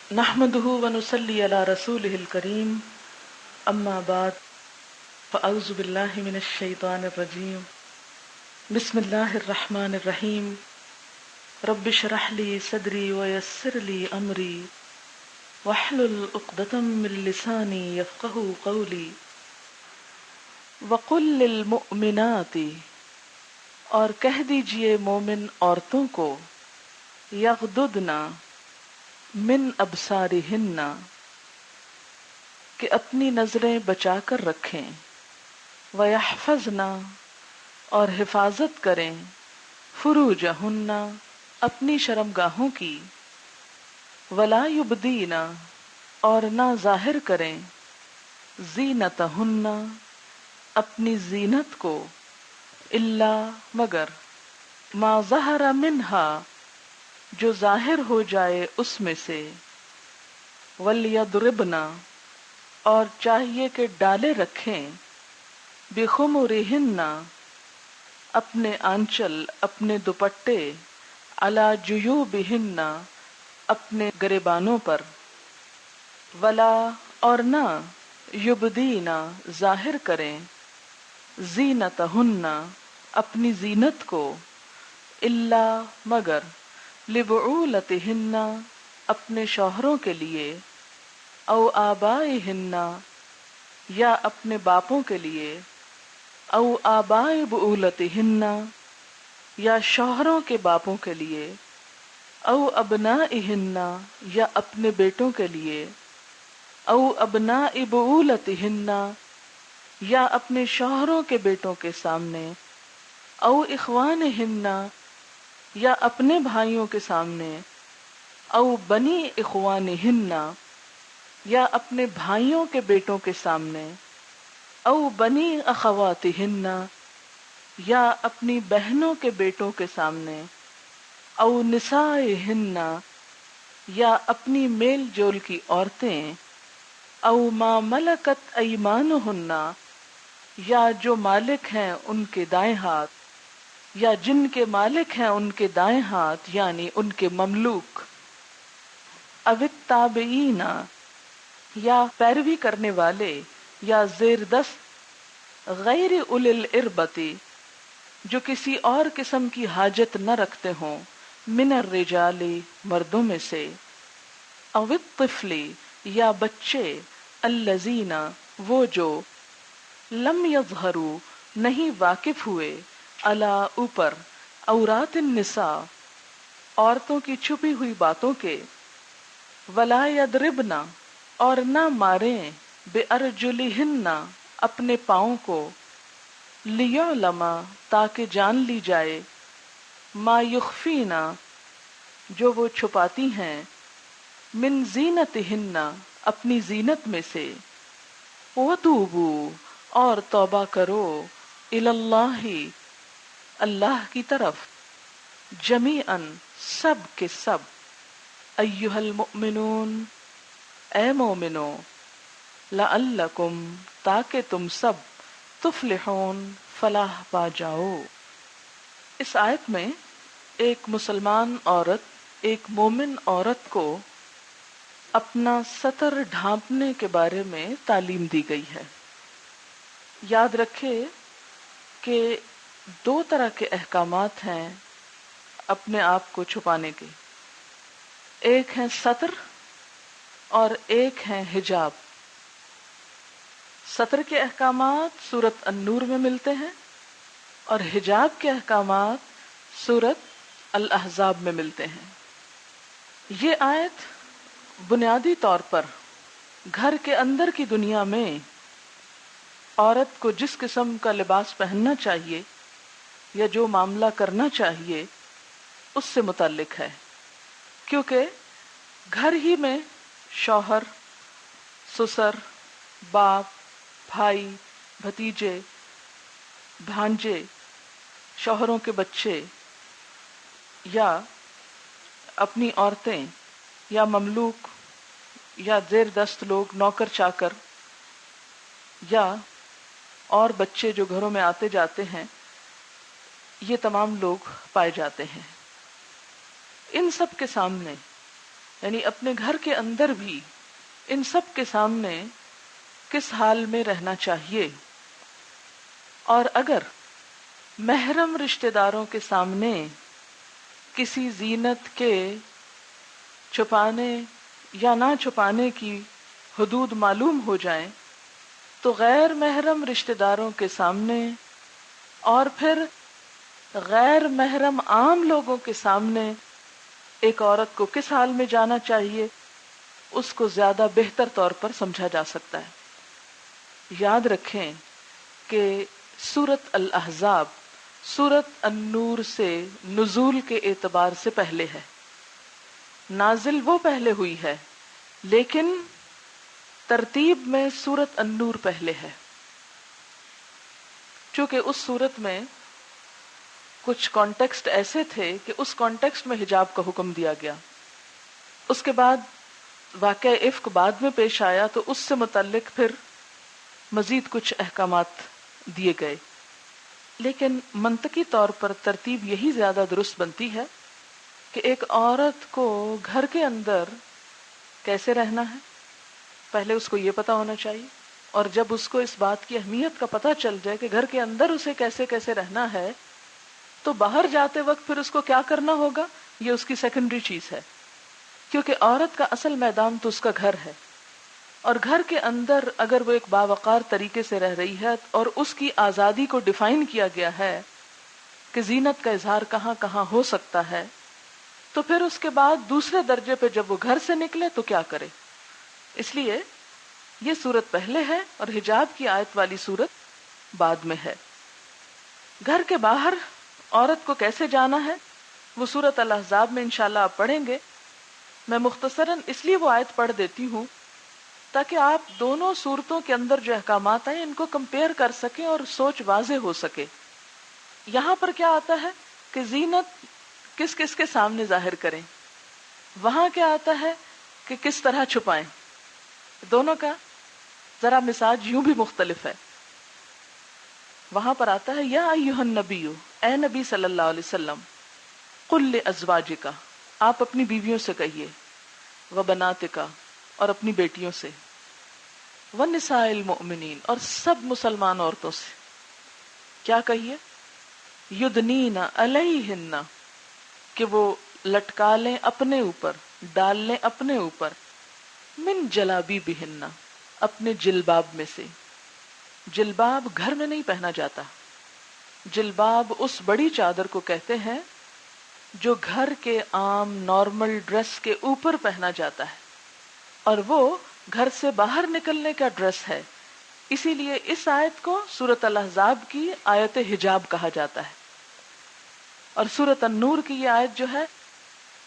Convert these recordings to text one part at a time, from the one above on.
نحمده ونصلي على رسوله الكريم اما بعد فاعوذ بالله من الشيطان الرجيم بسم الله الرحمن الرحيم رب اشرح لي صدري ويسر لي امري واحلل عقدة من لساني يفقهوا قولي وقل للمؤمنات اور کہہ دیجئے مومن عورتوں کو یغضضن من ابصارہن کہ اپنی نظریں بچا کر رکھیں، ویحفظن اور حفاظت کریں، فروجہن اپنی شرمگاہوں کی، ولا یبدین اور نہ ظاہر کریں، زینتہن اپنی زینت کو، الا مگر ما ظہر منہا جو ظاہر ہو جائے اس میں سے، وَلْيَضْرِبْنَ اور چاہیے کہ ڈالے رکھیں، بِخُمُرِهِنَّ اپنے آنچل اپنے دوپٹے، عَلَى جُيُوبِهِنَّ اپنے گریبانوں پر، ولا اور نہ یبدین ظاہر کریں، زینتہن اپنی زینت کو، الا مگر لبعولتہن اپنے شوہروں کے لیے، او آبائہن یا اپنے باپوں کے لیے، او آباء بعولتہن یا شوہروں کے باپوں کے لیے، او ابنائہن یا اپنے بیٹوں کے لیے، او ابناء بعولتہن یا اپنے شوہروں کے بیٹوں کے سامنے، او اخوانہن یا اپنے بھائیوں کے سامنے، او بنی اخوانہن یا اپنے بھائیوں کے بیٹوں کے سامنے، او بنی اخواتہن یا اپنی بہنوں کے بیٹوں کے سامنے، او نسائہن یا اپنی میل جول کی عورتیں، او ما ملکت ایمانہن یا جو مالک ہیں ان کے دائیں ہاتھ، یا جن کے مالک ہیں ان کے دائیں ہاتھ یعنی ان کے مملوک، او التابعین یا پیروی کرنے والے یا زیر دست، غیر اولی الاربۃ جو کسی اور قسم کی حاجت نہ رکھتے ہوں، من الرجال مردوں میں سے، او الطفل یا بچے، الذین وہ جو، لم یظہروا نہیں واقف ہوئے، علی اوپر، عورات النساء عورتوں کی چھپی ہوئی باتوں کے، ولا یضربن اور نہ ماریں، بارجلہن اپنے پاؤں کو، لیعلم تاکہ جان لی جائے، ما یخفین جو وہ چھپاتی ہیں، من زینتہن اپنی زینت میں سے، وتوبوا اور توبہ کرو، الی اللہ اللہ کی طرف، جمیعاً سب کے سب، ایھا المؤمنون اے مومنو، لعلکم تاکہ تم سب، تفلحون فلاح پا جاؤ۔ اس آیت میں ایک مسلمان عورت ایک مومن عورت کو اپنا ستر ڈھانپنے کے بارے میں تعلیم دی گئی ہے۔ یاد رکھے کہ دو طرح کے احکامات ہیں اپنے آپ کو چھپانے کے، ایک ہے ستر اور ایک ہے حجاب۔ ستر کے احکامات سورۃ النور میں ملتے ہیں اور حجاب کے احکامات سورۃ الاحزاب میں ملتے ہیں۔ یہ آیت بنیادی طور پر گھر کے اندر کی دنیا میں عورت کو جس قسم کا لباس پہننا چاہیے یا جو معاملہ کرنا چاہیے اس سے متعلق ہے، کیونکہ گھر ہی میں شوہر، سسر، باپ، بھائی، بھتیجے، بھانجے، شوہروں کے بچے یا اپنی عورتیں یا مملوک یا زیر دست لوگ، نوکر چاکر یا اور بچے جو گھروں میں آتے جاتے ہیں، یہ تمام لوگ پائے جاتے ہیں۔ ان سب کے سامنے یعنی اپنے گھر کے اندر بھی ان سب کے سامنے کس حال میں رہنا چاہیے، اور اگر محرم رشتہ داروں کے سامنے کسی زینت کے چھپانے یا نہ چھپانے کی حدود معلوم ہو جائیں تو غیر محرم رشتہ داروں کے سامنے اور پھر غیر محرم عام لوگوں کے سامنے ایک عورت کو کس حال میں جانا چاہیے، اس کو زیادہ بہتر طور پر سمجھا جا سکتا ہے۔ یاد رکھیں کہ سورۃ الاحزاب سورۃ النور سے نزول کے اعتبار سے پہلے ہے، نازل وہ پہلے ہوئی ہے، لیکن ترتیب میں سورۃ النور پہلے ہے، چونکہ اس سورت میں کچھ کانٹیکسٹ ایسے تھے کہ اس کانٹیکسٹ میں حجاب کا حکم دیا گیا۔ اس کے بعد واقعہ افک بعد میں پیش آیا تو اس سے متعلق پھر مزید کچھ احکامات دیے گئے، لیکن منطقی طور پر ترتیب یہی زیادہ درست بنتی ہے کہ ایک عورت کو گھر کے اندر کیسے رہنا ہے پہلے اس کو یہ پتا ہونا چاہیے، اور جب اس کو اس بات کی اہمیت کا پتہ چل جائے کہ گھر کے اندر اسے کیسے کیسے رہنا ہے تو باہر جاتے وقت پھر اس کو کیا کرنا ہوگا، یہ اس کی سیکنڈری چیز ہے، کیونکہ عورت کا اصل میدان تو اس کا گھر ہے، اور گھر کے اندر اگر وہ ایک باوقار طریقے سے رہ رہی ہے اور اس کی آزادی کو ڈیفائن کیا گیا ہے کہ زینت کا اظہار کہاں کہاں ہو سکتا ہے، تو پھر اس کے بعد دوسرے درجے پہ جب وہ گھر سے نکلے تو کیا کرے۔ اس لیے یہ صورت پہلے ہے اور حجاب کی آیت والی صورت بعد میں ہے۔ گھر کے باہر عورت کو کیسے جانا ہے وہ سورۃ الاحزاب میں انشاءاللہ آپ پڑھیں گے۔ میں مختصراً اس لیے وہ آیت پڑھ دیتی ہوں تاکہ آپ دونوں صورتوں کے اندر جو احکامات ہیں ان کو کمپیئر کر سکیں اور سوچ واضح ہو سکے۔ یہاں پر کیا آتا ہے کہ زینت کس کس کے سامنے ظاہر کریں، وہاں کیا آتا ہے کہ کس طرح چھپائیں، دونوں کا ذرا مزاج یوں بھی مختلف ہے۔ وہاں پر آتا ہے یا ایھا النبی، اے نبی صلی اللہ علیہ وسلم، قل لازواجک، آپ اپنی بیویوں سے کہیے، وبناتک، اور اپنی بیٹیوں سے، ونساء المؤمنین، اور سب مسلمان عورتوں سے کیا کہیے، یدنین علیہن، کہ وہ لٹکا لیں اپنے اوپر، ڈال لیں اپنے اوپر، من جلابیبہن، اپنے جلباب میں سے۔ جلباب گھر میں نہیں پہنا جاتا، جلباب اس بڑی چادر کو کہتے ہیں جو گھر کے عام نارمل ڈریس کے اوپر پہنا جاتا ہے، اور وہ گھر سے باہر نکلنے کا ڈریس ہے۔ اسی لیے اس آیت کو سورۃ الاحزاب کی آیت حجاب کہا جاتا ہے، اور سورۃ النور کی یہ آیت جو ہے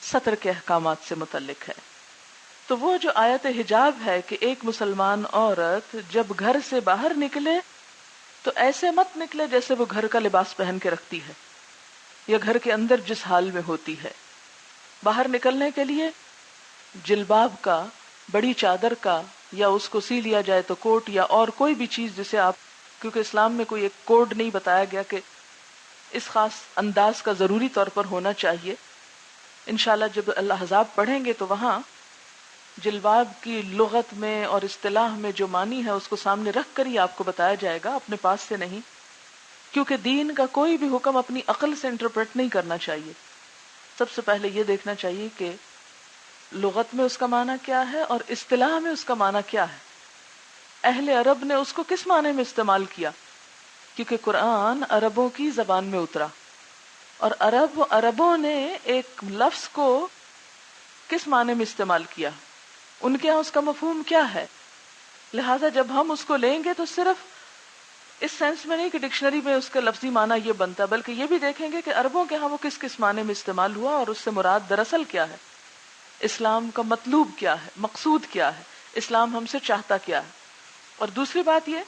سطر کے احکامات سے متعلق ہے۔ تو وہ جو آیت حجاب ہے کہ ایک مسلمان عورت جب گھر سے باہر نکلے تو ایسے مت نکلے جیسے وہ گھر کا لباس پہن کے رکھتی ہے یا گھر کے اندر جس حال میں ہوتی ہے۔ باہر نکلنے کے لیے جلباب کا، بڑی چادر کا، یا اس کو سی لیا جائے تو کوٹ یا اور کوئی بھی چیز جسے آپ، کیونکہ اسلام میں کوئی ایک کوڈ نہیں بتایا گیا کہ اس خاص انداز کا ضروری طور پر ہونا چاہیے۔ انشاءاللہ جب الاحزاب پڑھیں گے تو وہاں جلباب کی لغت میں اور اصطلاح میں جو معنی ہے اس کو سامنے رکھ کر ہی آپ کو بتایا جائے گا، اپنے پاس سے نہیں، کیونکہ دین کا کوئی بھی حکم اپنی عقل سے انٹرپریٹ نہیں کرنا چاہیے۔ سب سے پہلے یہ دیکھنا چاہیے کہ لغت میں اس کا معنی کیا ہے اور اصطلاح میں اس کا معنی کیا ہے، اہل عرب نے اس کو کس معنی میں استعمال کیا، کیونکہ قرآن عربوں کی زبان میں اترا، اور عربوں نے ایک لفظ کو کس معنی میں استعمال کیا، ان کے ہاں اس کا مفہوم کیا ہے۔ لہٰذا جب ہم اس کو لیں گے تو صرف اس سینس میں نہیں کہ ڈکشنری میں اس کا لفظی معنی یہ بنتا، بلکہ یہ بھی دیکھیں گے کہ عربوں کے ہاں وہ کس کس معنی میں استعمال ہوا اور اس سے مراد دراصل کیا ہے، اسلام کا مطلوب کیا ہے، مقصود کیا ہے، اسلام ہم سے چاہتا کیا ہے۔ اور دوسری بات یہ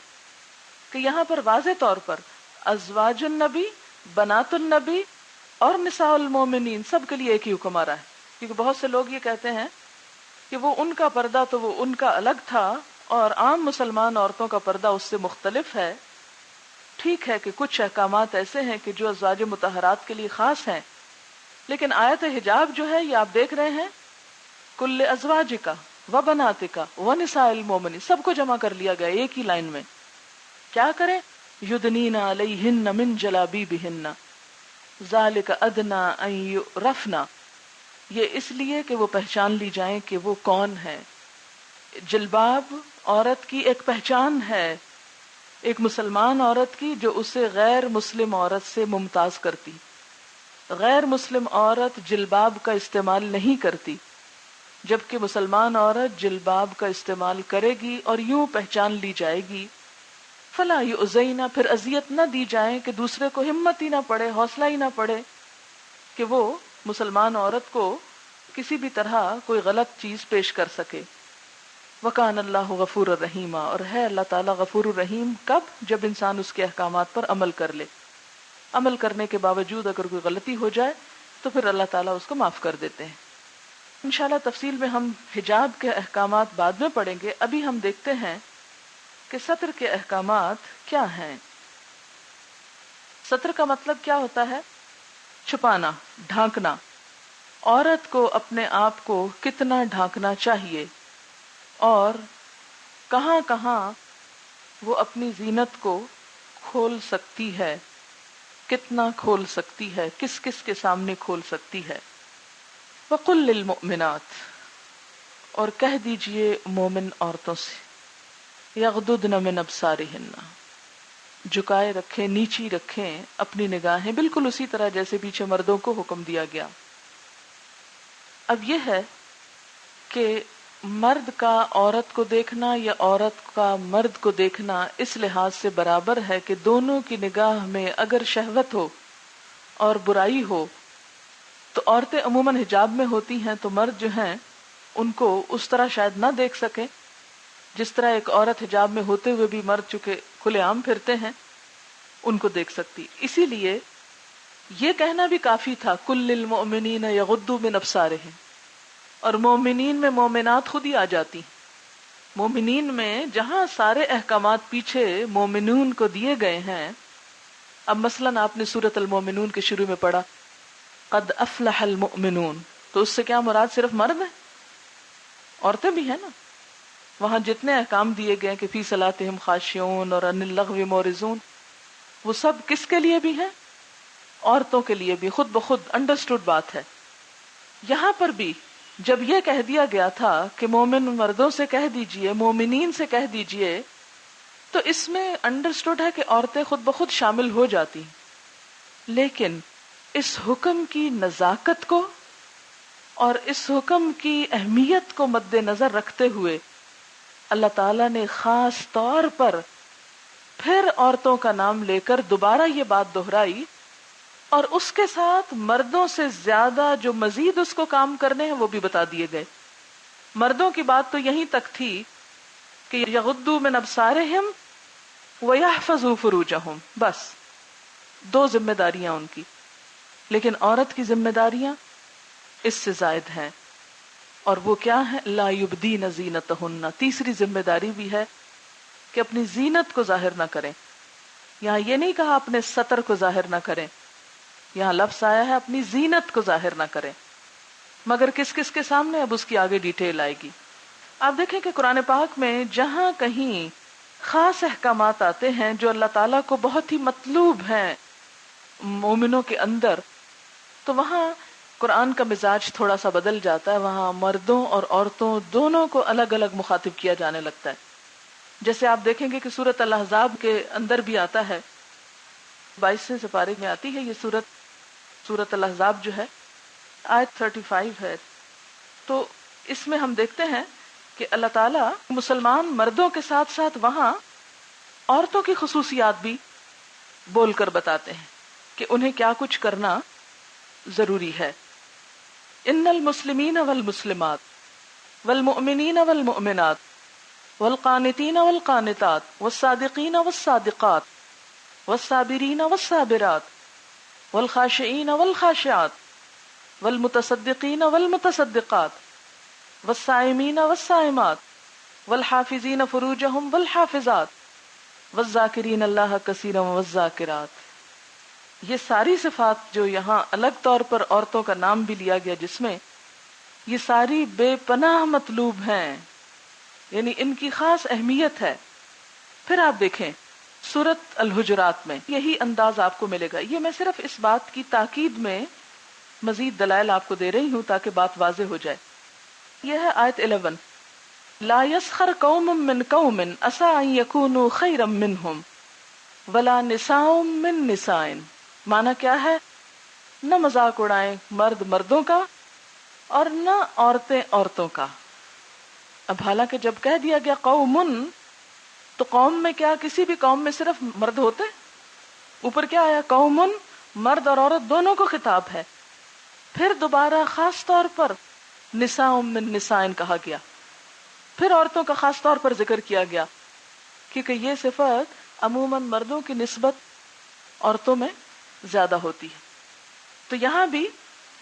کہ یہاں پر واضح طور پر ازواج النبی، بنات النبی اور نساء المومنین سب کے لیے ایک ہی حکم آ رہا ہے، کیونکہ بہت سے لوگ یہ کہتے ہیں کہ وہ ان کا پردہ تو وہ ان کا الگ تھا اور عام مسلمان عورتوں کا پردہ اس سے مختلف ہے۔ ٹھیک ہے کہ کچھ احکامات ایسے ہیں کہ جو ازواج مطہرات کے لیے خاص ہیں، لیکن آیت حجاب جو ہے یہ آپ دیکھ رہے ہیں کل ازواجکا و بناتکا و نساء المؤمنین، سب کو جمع کر لیا گیا ایک ہی لائن میں. کیا کریں؟ یدنین علیہن من جلابیبہن ذالک ادنی ان یعرفن، یہ اس لیے کہ وہ پہچان لی جائیں کہ وہ کون ہے. جلباب عورت کی ایک پہچان ہے، ایک مسلمان عورت کی، جو اسے غیر مسلم عورت سے ممتاز کرتی. غیر مسلم عورت جلباب کا استعمال نہیں کرتی، جبکہ مسلمان عورت جلباب کا استعمال کرے گی اور یوں پہچان لی جائے گی. فلا یؤذین، پھر اذیت نہ دی جائیں کہ دوسرے کو ہمت ہی نہ پڑے، حوصلہ ہی نہ پڑے کہ وہ مسلمان عورت کو کسی بھی طرح کوئی غلط چیز پیش کر سکے. وکان اللہ غفور الرحیم، اور ہے اللہ تعالیٰ غفور الرحیم. کب؟ جب انسان اس کے احکامات پر عمل کر لے. عمل کرنے کے باوجود اگر کوئی غلطی ہو جائے تو پھر اللہ تعالیٰ اس کو معاف کر دیتے ہیں. انشاءاللہ تفصیل میں ہم حجاب کے احکامات بعد میں پڑھیں گے. ابھی ہم دیکھتے ہیں کہ ستر کے احکامات کیا ہیں. ستر کا مطلب کیا ہوتا ہے؟ چھپانا، ڈھانکنا. عورت کو اپنے آپ کو کتنا ڈھانکنا چاہیے اور کہاں کہاں وہ اپنی زینت کو کھول سکتی ہے، کتنا کھول سکتی ہے، کس کس کے سامنے کھول سکتی ہے. وَقُلْ لِلْمُؤْمِنَاتِ، اور کہہ دیجئے مومن عورتوں سے، یغضضن من ابصارہن، جھکائے رکھیں، نیچی رکھیں اپنی نگاہیں، بالکل اسی طرح جیسے پیچھے مردوں کو حکم دیا گیا. اب یہ ہے کہ مرد کا عورت کو دیکھنا یا عورت کا مرد کو دیکھنا اس لحاظ سے برابر ہے کہ دونوں کی نگاہ میں اگر شہوت ہو اور برائی ہو تو عورتیں عموماً حجاب میں ہوتی ہیں تو مرد جو ہیں ان کو اس طرح شاید نہ دیکھ سکیں جس طرح ایک عورت حجاب میں ہوتے ہوئے بھی مرد چونکہ کھلے عام پھرتے ہیں ان کو دیکھ سکتی. اسی لیے یہ کہنا بھی کافی تھا کل للمؤمنین یغضوا من ابصارہم، اور مومنین میں مومنات خود ہی آ جاتی. مومنین میں جہاں سارے احکامات پیچھے مومنون کو دیے گئے ہیں، اب مثلاً آپ نے سورۃ المومنون کے شروع میں پڑھا قد افلح المؤمنون، تو اس سے کیا مراد صرف مرد ہیں؟ عورتیں بھی ہیں نا. وہاں جتنے احکام دیے گئے کہ فی صلاتہم خاشعون اور عن اللغو معرضون، وہ سب کس کے لیے بھی ہیں؟ عورتوں کے لیے بھی، خود بخود انڈرسٹوڈ بات ہے. یہاں پر بھی جب یہ کہہ دیا گیا تھا کہ مومن مردوں سے کہہ دیجئے، مومنین سے کہہ دیجئے، تو اس میں انڈرسٹوڈ ہے کہ عورتیں خود بخود شامل ہو جاتی. لیکن اس حکم کی نزاکت کو اور اس حکم کی اہمیت کو مد نظر رکھتے ہوئے اللہ تعالیٰ نے خاص طور پر پھر عورتوں کا نام لے کر دوبارہ یہ بات دہرائی، اور اس کے ساتھ مردوں سے زیادہ جو مزید اس کو کام کرنے ہیں وہ بھی بتا دیے گئے. مردوں کی بات تو یہیں تک تھی کہ یغضوا من ابصارہم ویحفظوا فروجہم، بس 2 ذمہ داریاں ان کی. لیکن عورت کی ذمہ داریاں اس سے زائد ہیں، اور وہ کیا ہے؟ لا یبدین زینتہن، تیسری ذمہ داری بھی ہے کہ اپنی زینت کو ظاہر نہ کریں. یہاں یہ نہیں کہا اپنے ستر کو ظاہر نہ کریں، یہاں لفظ آیا ہے اپنی زینت کو ظاہر نہ کریں. مگر کس کس کے سامنے؟ اب اس کی آگے ڈیٹیل آئے گی. آپ دیکھیں کہ قرآن پاک میں جہاں کہیں خاص احکامات آتے ہیں جو اللہ تعالیٰ کو بہت ہی مطلوب ہیں مومنوں کے اندر، تو وہاں قرآن کا مزاج تھوڑا سا بدل جاتا ہے. وہاں مردوں اور عورتوں دونوں کو الگ الگ مخاطب کیا جانے لگتا ہے. جیسے آپ دیکھیں گے کہ سورۃ الاحزاب کے اندر بھی آتا ہے، 22 سپارے میں آتی ہے یہ سورۃ الاحزاب جو ہے، آیت 35 ہے. تو اس میں ہم دیکھتے ہیں کہ اللہ تعالیٰ مسلمان مردوں کے ساتھ ساتھ وہاں عورتوں کی خصوصیات بھی بول کر بتاتے ہیں کہ انہیں کیا کچھ کرنا ضروری ہے. ان المسلمین والمسلمات والمؤمنین والمؤمنات والقانتین والقانتات والصادقین والصادقات والصابرین والصابرات والخاشعین والخاشعات والمتصدقین والمتصدقات والصائمین والصائمات والحافظین فروجہم والحافظات والذاکرین اللہ کثیرا والذاکرات. یہ ساری صفات جو یہاں الگ طور پر عورتوں کا نام بھی لیا گیا، جس میں یہ ساری بے پناہ مطلوب ہیں، یعنی ان کی خاص اہمیت ہے۔ پھر آپ دیکھیں سورۃ الحجرات میں یہی انداز آپ کو ملے گا۔ یہ میں صرف اس بات کی تاکید میں مزید دلائل آپ کو دے رہی ہوں تاکہ بات واضح ہو جائے۔ یہ ہے آیت 11، لا يسخر قوم من قوم عسى ان يكونوا خيرا منهم ولا نساء من نساء۔ معنی کیا ہے؟ نہ مذاق اڑائیں مرد مردوں کا اور نہ عورتیں عورتوں کا۔ اب حالانکہ جب کہہ دیا گیا قومن، تو قوم میں کیا کسی بھی قوم میں صرف مرد ہوتے؟ اوپر کیا آیا؟ قومن، مرد اور عورت دونوں کو خطاب ہے۔ پھر دوبارہ خاص طور پر نساء من نساء کہا گیا، پھر عورتوں کا خاص طور پر ذکر کیا گیا، کیونکہ یہ صفت عموماً مردوں کی نسبت عورتوں میں زیادہ ہوتی ہے۔ تو یہاں بھی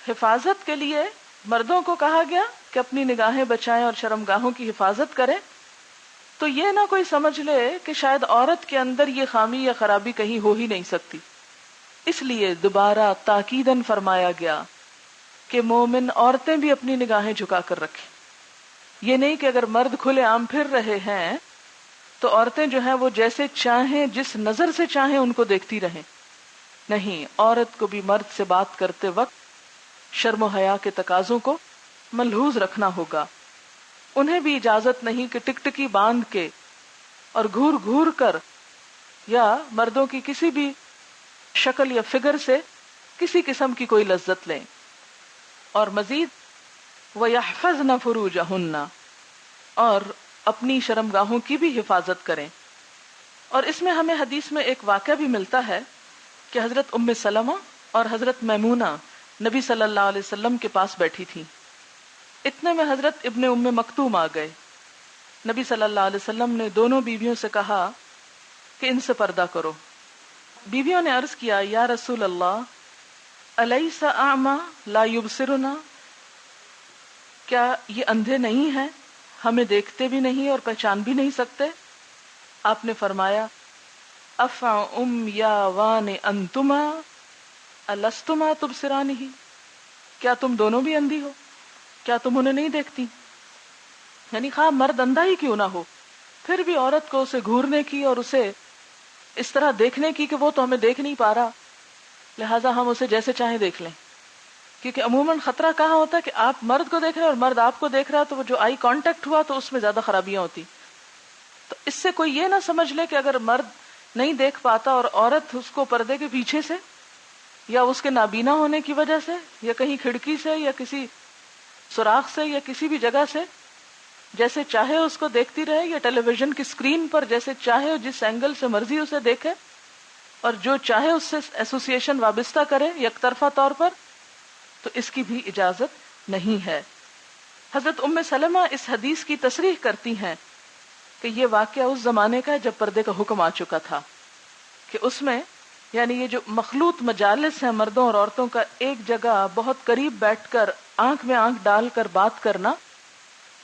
حفاظت کے لیے مردوں کو کہا گیا کہ اپنی نگاہیں بچائیں اور شرمگاہوں کی حفاظت کریں، تو یہ نہ کوئی سمجھ لے کہ شاید عورت کے اندر یہ خامی یا خرابی کہیں ہو ہی نہیں سکتی۔ اس لیے دوبارہ تاکیداً فرمایا گیا کہ مومن عورتیں بھی اپنی نگاہیں جھکا کر رکھیں۔ یہ نہیں کہ اگر مرد کھلے عام پھر رہے ہیں تو عورتیں جو ہیں وہ جیسے چاہیں جس نظر سے چاہیں ان کو دیکھتی رہیں۔ نہیں، عورت کو بھی مرد سے بات کرتے وقت شرم و حیا کے تقاضوں کو ملحوظ رکھنا ہوگا۔ انہیں بھی اجازت نہیں کہ ٹکٹکی باندھ کے اور گھور گھور کر یا مردوں کی کسی بھی شکل یا فگر سے کسی قسم کی کوئی لذت لیں۔ اور مزید وَيَحْفَظْنَ فُرُوجَهُنَّ، اور اپنی شرمگاہوں کی بھی حفاظت کریں۔ اور اس میں ہمیں حدیث میں ایک واقعہ بھی ملتا ہے کہ حضرت ام سلمہ اور حضرت میمونہ نبی صلی اللہ علیہ وسلم کے پاس بیٹھی تھیں۔ اتنے میں حضرت ابن ام مکتوم آ گئے۔ نبی صلی اللہ علیہ وسلم نے دونوں بیویوں سے کہا کہ ان سے پردہ کرو۔ بیویوں نے عرض کیا، یا رسول اللہ الیس اعمی لا یبصرنا، کیا یہ اندھے نہیں ہیں، ہمیں دیکھتے بھی نہیں اور پہچان بھی نہیں سکتے؟ آپ نے فرمایا افع امیاوان انتما الستما تبصرانہ، کیا تم دونوں بھی اندھی ہو؟ کیا تم انہیں نہیں دیکھتی؟ یعنی خواہ مرد اندھا ہی کیوں نہ ہو، پھر بھی عورت کو اسے گھورنے کی اور اسے اس طرح دیکھنے کی کہ وہ تو ہمیں دیکھ نہیں پا رہا، لہٰذا ہم اسے جیسے چاہیں دیکھ لیں۔ کیونکہ عموماً خطرہ کہاں ہوتا ہے کہ آپ مرد کو دیکھ رہے ہیں اور مرد آپ کو دیکھ رہا، تو وہ جو آئی کانٹیکٹ ہوا تو اس میں زیادہ خرابیاں ہوتی۔ تو اس سے کوئی یہ نہ سمجھ لے کہ اگر مرد نہیں دیکھ پاتا اور عورت اس کو پردے کے پیچھے سے یا اس کے نابینا ہونے کی وجہ سے یا کہیں کھڑکی سے یا کسی سوراخ سے یا کسی بھی جگہ سے جیسے چاہے اس کو دیکھتی رہے، یا ٹیلی ویژن کی اسکرین پر جیسے چاہے جس اینگل سے مرضی اسے دیکھے اور جو چاہے اس سے ایسوسیشن وابستہ کرے یک طرفہ طور پر، تو اس کی بھی اجازت نہیں ہے۔ حضرت ام سلمہ اس حدیث کی تصریح کرتی ہیں کہ یہ واقعہ اس زمانے کا ہے جب پردے کا حکم آ چکا تھا، کہ اس میں یعنی یہ جو مخلوط مجالس ہیں مردوں اور عورتوں کا ایک جگہ بہت قریب بیٹھ کر آنکھ میں آنکھ ڈال کر بات کرنا،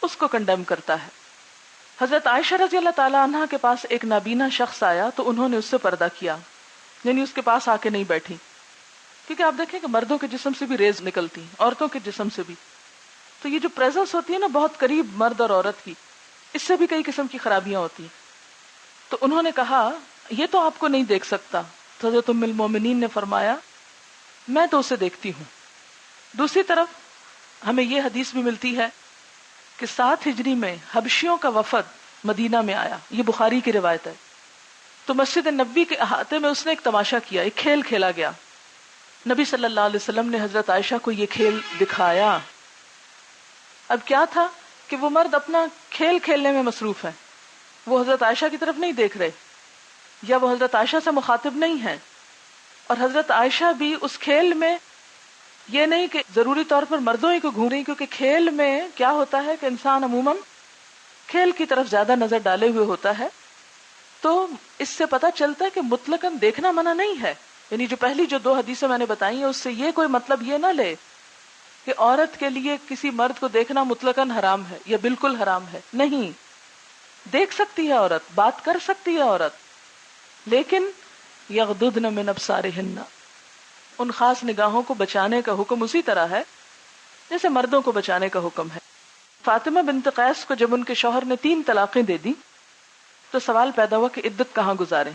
اس کو کنڈیم کرتا ہے۔ حضرت عائشہ رضی اللہ تعالی عنہ کے پاس ایک نابینا شخص آیا تو انہوں نے اس سے پردہ کیا، یعنی اس کے پاس آ کے نہیں بیٹھی، کیونکہ آپ دیکھیں کہ مردوں کے جسم سے بھی ریز نکلتی ہیں، عورتوں کے جسم سے بھی، تو یہ جو پریزنس ہوتی ہے نا بہت قریب مرد اور عورت کی، اس سے بھی کئی قسم کی خرابیاں ہوتی ہیں۔ تو انہوں نے کہا یہ تو آپ کو نہیں دیکھ سکتا، تو حضرت ام المومنین نے فرمایا میں تو اسے دیکھتی ہوں۔ دوسری طرف ہمیں یہ حدیث بھی ملتی ہے کہ 7 ہجری میں حبشیوں کا وفد مدینہ میں آیا، یہ بخاری کی روایت ہے۔ تو مسجد نبوی کے احاطے میں اس نے ایک تماشا کیا، ایک کھیل کھیلا گیا۔ نبی صلی اللہ علیہ وسلم نے حضرت عائشہ کو یہ کھیل دکھایا۔ اب کیا تھا کہ وہ مرد اپنا کھیل کھیلنے میں مصروف ہیں، وہ حضرت عائشہ کی طرف نہیں دیکھ رہے یا وہ حضرت عائشہ سے مخاطب نہیں ہیں، اور حضرت عائشہ بھی اس کھیل میں یہ نہیں کہ ضروری طور پر مردوں ہی کو گھوریں، کیونکہ کھیل میں کیا ہوتا ہے کہ انسان عموماً کھیل کی طرف زیادہ نظر ڈالے ہوئے ہوتا ہے، تو اس سے پتہ چلتا ہے کہ مطلقاً دیکھنا منع نہیں ہے۔ یعنی جو پہلی جو 2 حدیثیں میں نے بتائی ہیں اس سے یہ کوئی مطلب یہ نہ لے کہ عورت کے لیے کسی مرد کو دیکھنا مطلقاً حرام ہے یا بالکل حرام ہے، نہیں، دیکھ سکتی ہے عورت، بات کر سکتی ہے عورت، لیکن یغضضن من ابصارہن، ان خاص نگاہوں کو بچانے کا حکم اسی طرح ہے جیسے مردوں کو بچانے کا حکم ہے. فاطمہ بنت قیس کو جب ان کے شوہر نے 3 طلاقیں دے دی تو سوال پیدا ہوا کہ عدت کہاں گزاریں.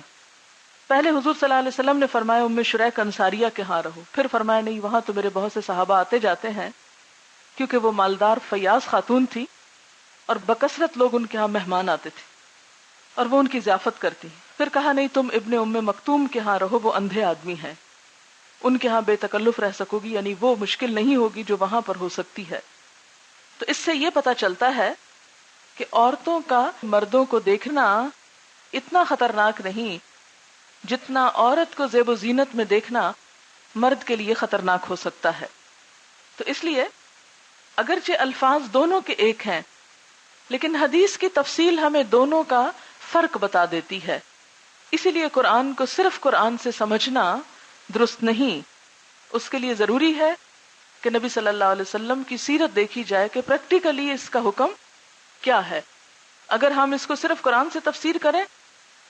پہلے حضور صلی اللہ علیہ وسلم نے فرمایا ام شریک انصاریہ کے ہاں رہو. پھر فرمایا نہیں، وہاں تو میرے بہت سے صحابہ آتے جاتے ہیں، کیونکہ وہ مالدار فیاض خاتون تھی اور بکثرت لوگ ان کے ہاں مہمان آتے تھے اور وہ ان کی ضیافت کرتی. پھر کہا نہیں، تم ابن ام مکتوم کے ہاں رہو، وہ اندھے آدمی ہیں، ان کے ہاں بے تکلف رہ سکو گی، یعنی وہ مشکل نہیں ہوگی جو وہاں پر ہو سکتی ہے. تو اس سے یہ پتا چلتا ہے کہ عورتوں کا مردوں کو دیکھنا اتنا خطرناک نہیں جتنا عورت کو زیب و زینت میں دیکھنا مرد کے لیے خطرناک ہو سکتا ہے. تو اس لیے اگرچہ الفاظ دونوں کے ایک ہیں، لیکن حدیث کی تفصیل ہمیں دونوں کا فرق بتا دیتی ہے. اسی لیے قرآن کو صرف قرآن سے سمجھنا درست نہیں. اس کے لیے ضروری ہے کہ نبی صلی اللہ علیہ وسلم کی سیرت دیکھی جائے کہ پریکٹیکلی اس کا حکم کیا ہے. اگر ہم اس کو صرف قرآن سے تفسیر کریں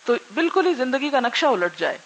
تو بالکل ہی زندگی کا نقشہ الٹ جائے.